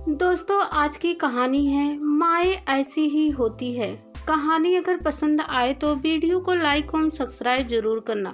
दोस्तों, आज की कहानी है माए ऐसी ही होती है। कहानी अगर पसंद आए तो वीडियो को लाइक और सब्सक्राइब जरूर करना।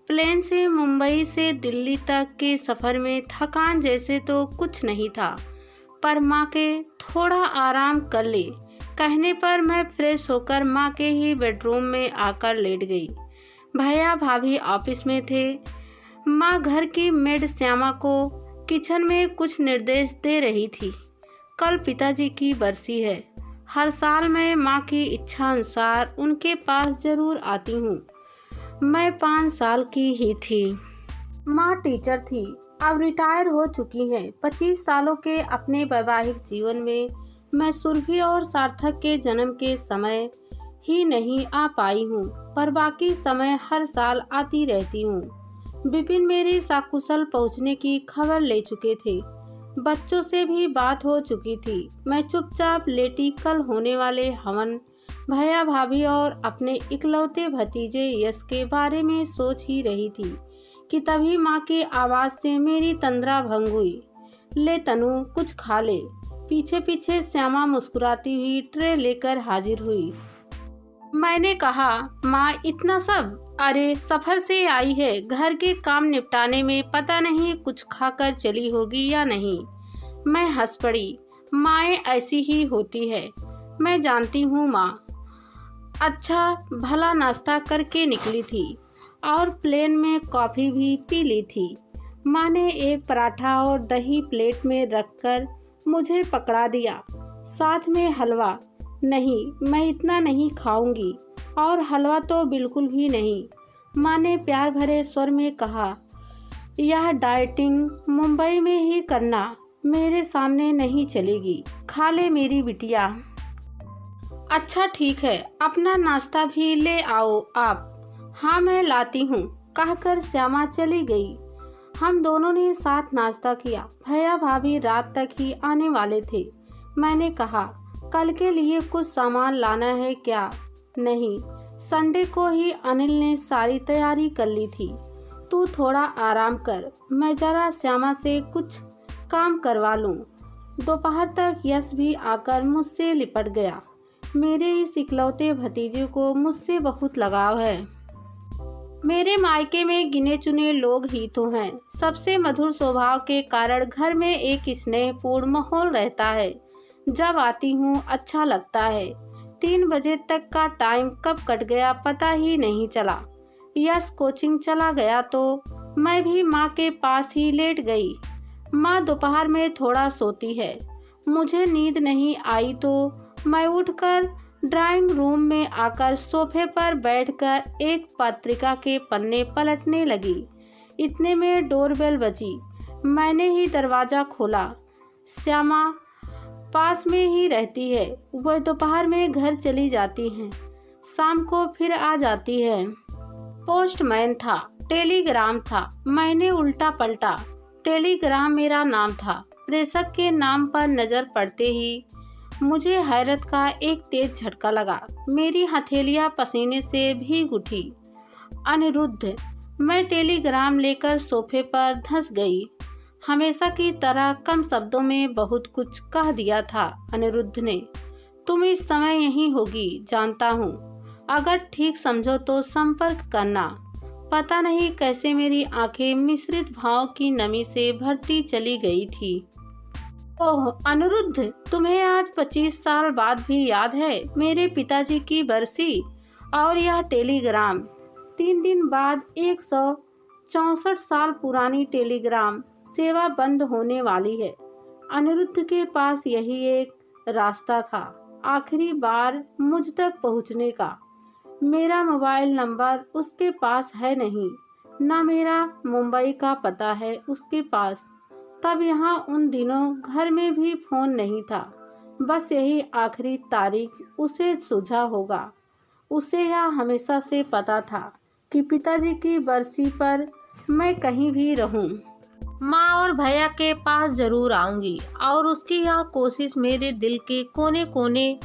प्लेन से मुंबई से दिल्ली तक के सफ़र में थकान जैसे तो कुछ नहीं था, पर माँ के थोड़ा आराम कर ले कहने पर मैं फ्रेश होकर माँ के ही बेडरूम में आकर लेट गई। भैया भाभी ऑफिस में थे। माँ घर की मेड श्यामा को किचन में कुछ निर्देश दे रही थी। कल पिताजी की बरसी है। हर साल मैं माँ की इच्छा अनुसार उनके पास जरूर आती हूँ। मैं 5 साल की ही थी। माँ टीचर थी, अब रिटायर हो चुकी हैं। 25 सालों के अपने वैवाहिक जीवन में मैं सुरभि और सार्थक के जन्म के समय ही नहीं आ पाई हूँ, पर बाकी समय हर साल आती रहती हूँ। विपिन मेरी सकुशल पहुँचने की खबर ले चुके थे। बच्चों से भी बात हो चुकी थी। मैं चुपचाप लेटी कल होने वाले हवन, भैया भाभी और अपने इकलौते भतीजे यश के बारे में सोच ही रही थी कि तभी माँ की आवाज़ से मेरी तंद्रा भंग हुई। ले तनु, कुछ खा ले। पीछे पीछे श्यामा मुस्कुराती हुई ट्रे लेकर हाजिर हुई। मैंने कहा, माँ इतना सब? अरे सफ़र से आई है, घर के काम निपटाने में पता नहीं कुछ खाकर चली होगी या नहीं। मैं हंस पड़ी। माएँ ऐसी ही होती है, मैं जानती हूँ माँ। अच्छा भला नाश्ता करके निकली थी और प्लेन में कॉफ़ी भी पी ली थी। माँ ने एक पराठा और दही प्लेट में रखकर मुझे पकड़ा दिया, साथ में हलवा। नहीं, मैं इतना नहीं खाऊंगी, और हलवा तो बिल्कुल भी नहीं। माँ ने प्यार भरे स्वर में कहा, यह डाइटिंग मुंबई में ही करना, मेरे सामने नहीं चलेगी। खा ले मेरी बिटिया। अच्छा ठीक है, अपना नाश्ता भी ले आओ आप। हाँ मैं लाती हूँ, कहकर श्यामा चली गई। हम दोनों ने साथ नाश्ता किया। भैया भाभी रात तक ही आने वाले थे। मैंने कहा, कल के लिए कुछ सामान लाना है क्या? नहीं, संडे को ही अनिल ने सारी तैयारी कर ली थी। तू थोड़ा आराम कर, मैं जरा श्यामा से कुछ काम करवा लूँ। दोपहर तक यश भी आकर मुझसे लिपट गया। मेरे इस इकलौते भतीजे को मुझसे बहुत लगाव है। मेरे मायके में गिने चुने लोग ही तो हैं। सबसे मधुर स्वभाव के कारण घर में एक स्नेहपूर्ण माहौल रहता है। जब आती हूँ अच्छा लगता है। 3 बजे तक का टाइम कब कट गया पता ही नहीं चला। यश कोचिंग चला गया तो मैं भी माँ के पास ही लेट गई। माँ दोपहर में थोड़ा सोती है। मुझे नींद नहीं आई तो मैं उठकर ड्राइंग रूम में आकर सोफे पर बैठकर एक पत्रिका के पन्ने पलटने लगी। इतने में डोरबेल बजी। मैंने ही दरवाज़ा खोला। श्यामा पास में ही रहती है। वह दोपहर में घर चली जाती हैं, शाम को फिर आ जाती है। पोस्टमैन था, टेलीग्राम था। मैंने उल्टा पलटा। टेलीग्राम मेरा नाम था। प्रेषक के नाम पर नज़र पड़ते ही मुझे हैरत का एक तेज झटका लगा। मेरी हथेलियां पसीने से भीग उठी। अनिरुद्ध। मैं टेलीग्राम लेकर सोफे पर धंस गई। हमेशा की तरह कम शब्दों में बहुत कुछ कह दिया था अनिरुद्ध ने। तुम इस समय यहीं होगी, जानता हूँ। अगर ठीक समझो तो संपर्क करना। पता नहीं कैसे मेरी आंखें मिश्रित भाव की नमी से भरती चली गई थी। ओह अनिरुद्ध, तुम्हें आज 25 साल बाद भी याद है मेरे पिताजी की बरसी और यह टेलीग्राम। 3 दिन बाद 164 साल पुरानी टेलीग्राम सेवा बंद होने वाली है। अनिरुद्ध के पास यही एक रास्ता था आखिरी बार मुझ तक पहुंचने का। मेरा मोबाइल नंबर उसके पास है नहीं, ना मेरा मुंबई का पता है उसके पास। तब यहाँ उन दिनों घर में भी फ़ोन नहीं था। बस यही आखिरी तारीख उसे सूझा होगा। उसे यह हमेशा से पता था कि पिताजी की बरसी पर मैं कहीं भी रहूं, माँ और भैया के पास जरूर आऊंगी। और उसकी यह कोशिश मेरे दिल के कोने कोने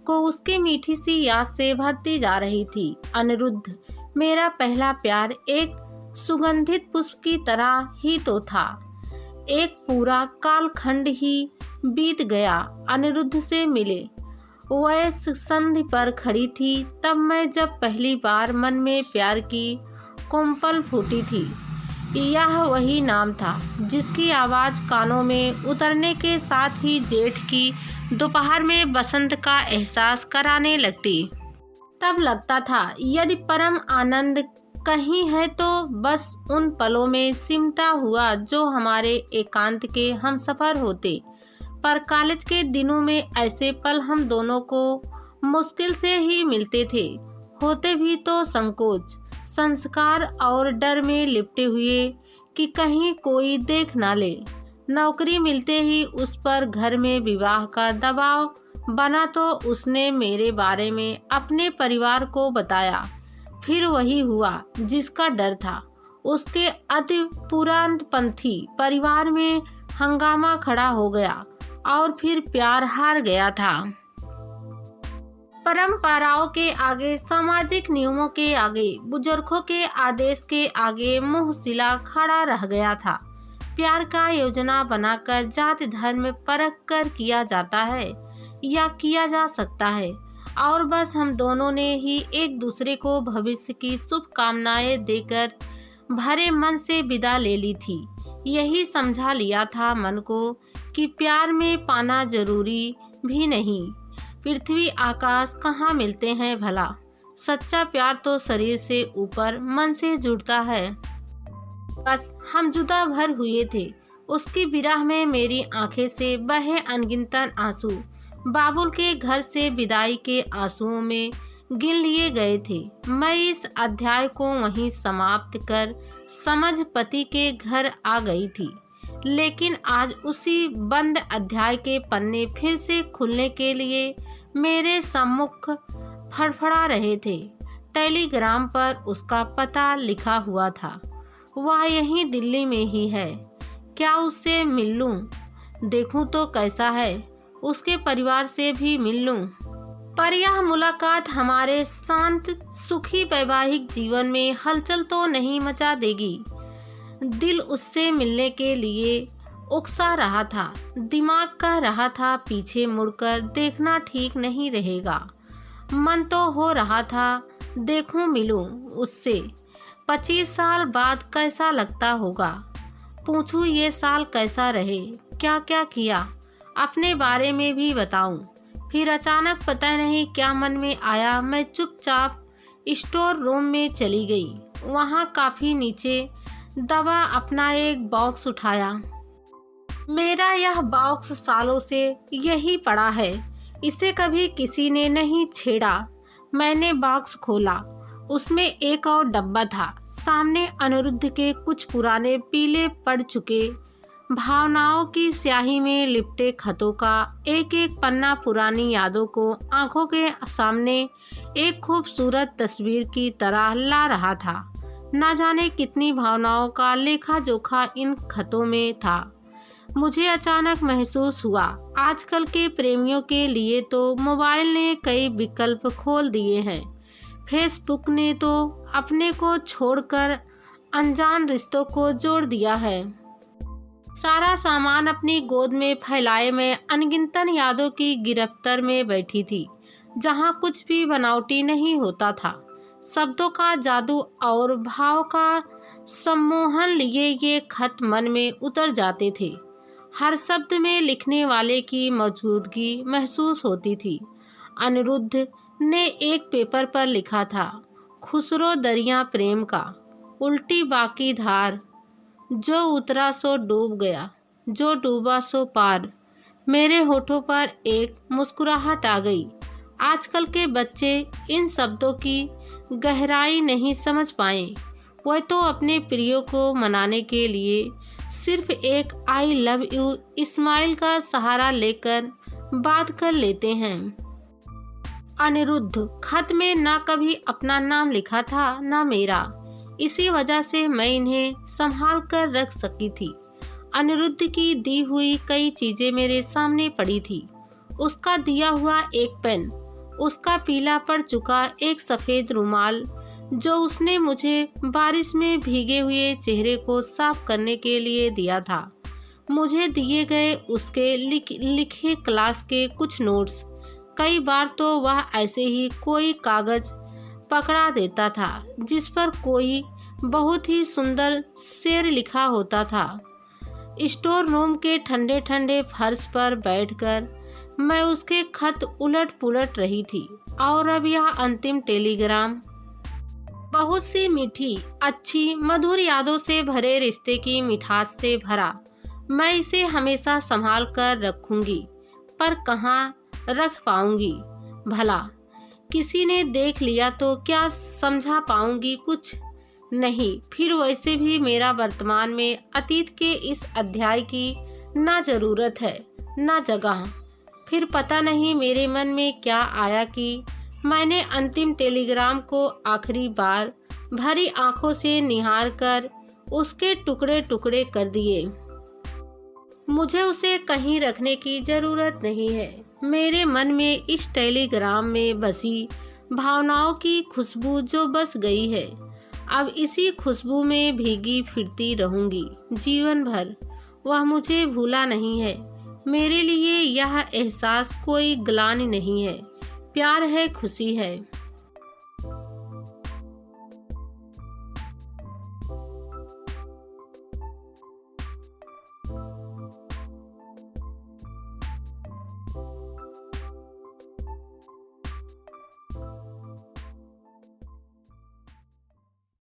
को उसकी मीठी सी याद से भरती जा रही थी। अनिरुद्ध मेरा पहला प्यार एक सुगंधित पुष्प की तरह ही तो था। एक पूरा कालखंड ही बीत गया अनिरुद्ध से मिले। वह संधि पर खड़ी थी तब मैं जब पहली बार मन में प्यार की कोमल फूटी थी। यह वही नाम था जिसकी आवाज़ कानों में उतरने के साथ ही जेठ की दोपहर में बसंत का एहसास कराने लगती। तब लगता था यदि परम आनंद कहीं है तो बस उन पलों में सिमटा हुआ जो हमारे एकांत के हमसफर होते। पर कॉलेज के दिनों में ऐसे पल हम दोनों को मुश्किल से ही मिलते थे, होते भी तो संकोच, संस्कार और डर में लिपटे हुए कि कहीं कोई देख ना ले। नौकरी मिलते ही उस पर घर में विवाह का दबाव बना तो उसने मेरे बारे में अपने परिवार को बताया। फिर वही हुआ जिसका डर था। उसके अति पुरानपंथी परिवार में हंगामा खड़ा हो गया और फिर प्यार हार गया था। परंपराओं के आगे, सामाजिक नियमों के आगे, बुजुर्गों के आदेश के आगे मुंह सिला खड़ा रह गया था। प्यार का योजना बनाकर जात धर्म परख कर किया जाता है या किया जा सकता है, और बस हम दोनों ने ही एक दूसरे को भविष्य की शुभकामनाएं देकर भरे मन से विदा ले ली थी। यही समझा लिया था मन को कि प्यार में पाना जरूरी भी नहीं। पृथ्वी आकाश कहाँ मिलते हैं भला, सच्चा प्यार तो शरीर से ऊपर मन से जुड़ता है। बस हम जुदा भर हुए थे। उसकी विरह में मेरी आंखें से बहे अनगिनत आंसू बाबुल के घर से विदाई के आंसुओं में गिन लिए गए थे। मैं इस अध्याय को वहीं समाप्त कर समझ पति के घर आ गई थी, लेकिन आज उसी बंद अध्याय के पन्ने फिर से खुलने के लिए मेरे सम्मुख फड़फड़ा रहे थे। टेलीग्राम पर उसका पता लिखा हुआ था। वह यहीं दिल्ली में ही है। क्या उससे मिल लूं? देखूं तो कैसा है, उसके परिवार से भी मिल लूं। पर यह मुलाकात हमारे शांत सुखी वैवाहिक जीवन में हलचल तो नहीं मचा देगी। दिल उससे मिलने के लिए उकसा रहा था। दिमाग कह रहा था पीछे मुड़कर देखना ठीक नहीं रहेगा। मन तो हो रहा था देखूं मिलूं उससे। 25 साल बाद कैसा लगता होगा, पूछूं ये साल कैसा रहे, क्या क्या किया, अपने बारे में भी बताऊं। फिर अचानक पता नहीं क्या मन में आया, मैं चुपचाप स्टोर रूम में चली गई। वहां काफी नीचे दबा अपना एक बॉक्स उठाया। मेरा यह बॉक्स सालों से यही पड़ा है, इसे कभी किसी ने नहीं छेड़ा। मैंने बॉक्स खोला, उसमें एक और डब्बा था। सामने अनिरुद्ध के कुछ पुराने पीले पड़ चुके भावनाओं की स्याही में लिपटे खतों का एक एक पन्ना पुरानी यादों को आंखों के सामने एक खूबसूरत तस्वीर की तरह ला रहा था। ना जाने कितनी भावनाओं का लेखा जोखा इन खतों में था। मुझे अचानक महसूस हुआ आजकल के प्रेमियों के लिए तो मोबाइल ने कई विकल्प खोल दिए हैं। फेसबुक ने तो अपने को छोड़कर अनजान रिश्तों को जोड़ दिया है। सारा सामान अपनी गोद में फैलाए मैं अनगिनत यादों की गिरफ्तार में बैठी थी, जहाँ कुछ भी बनावटी नहीं होता था। शब्दों का जादू और भाव का सम्मोहन लिए ये खत मन में उतर जाते थे। हर शब्द में लिखने वाले की मौजूदगी महसूस होती थी। अनिरुद्ध ने एक पेपर पर लिखा था, खुसरो दरिया प्रेम का, उल्टी बाकी धार, जो उतरा सो डूब गया, जो डूबा सो पार। मेरे होठों पर एक मुस्कुराहट आ गई। आजकल के बच्चे इन शब्दों की गहराई नहीं समझ पाए। वह तो अपने प्रियो को मनाने के लिए सिर्फ एक आई लव यू स्माइल का सहारा लेकर बात कर लेते हैं। अनिरुद्ध खत में ना कभी अपना नाम लिखा था ना मेरा। इसी वजह से मैं इन्हें संभाल कर रख सकी थी। अनिरुद्ध की दी हुई कई चीजें मेरे सामने पड़ी थी। उसका दिया हुआ एक पेन, उसका पीला पड़ चुका एक सफ़ेद रुमाल जो उसने मुझे बारिश में भीगे हुए चेहरे को साफ करने के लिए दिया था, मुझे दिए गए उसके लिखे क्लास के कुछ नोट्स। कई बार तो वह ऐसे ही कोई कागज पकड़ा देता था जिस पर कोई बहुत ही सुंदर शेर लिखा होता था। स्टोर रूम के ठंडे ठंडे फर्श पर बैठकर मैं उसके खत उलट पुलट रही थी। और अब यह अंतिम टेलीग्राम बहुत सी मीठी, अच्छी, मधुर यादों से भरे रिश्ते की मिठास से भरा। मैं इसे हमेशा संभाल कर रखूंगी, पर कहाँ रख पाऊंगी भला? किसी ने देख लिया तो क्या समझा पाऊंगी? कुछ नहीं। फिर वैसे भी मेरा वर्तमान में अतीत के इस अध्याय की ना जरूरत है ना जगह। फिर पता नहीं मेरे मन में क्या आया कि मैंने अंतिम टेलीग्राम को आखिरी बार भरी आंखों से निहार कर उसके टुकड़े टुकड़े कर दिए। मुझे उसे कहीं रखने की जरूरत नहीं है। मेरे मन में इस टेलीग्राम में बसी भावनाओं की खुशबू जो बस गई है, अब इसी खुशबू में भीगी फिरती रहूंगी जीवन भर। वह मुझे भूला नहीं है। मेरे लिए यह एहसास कोई ग्लानि नहीं है, प्यार है, खुशी है।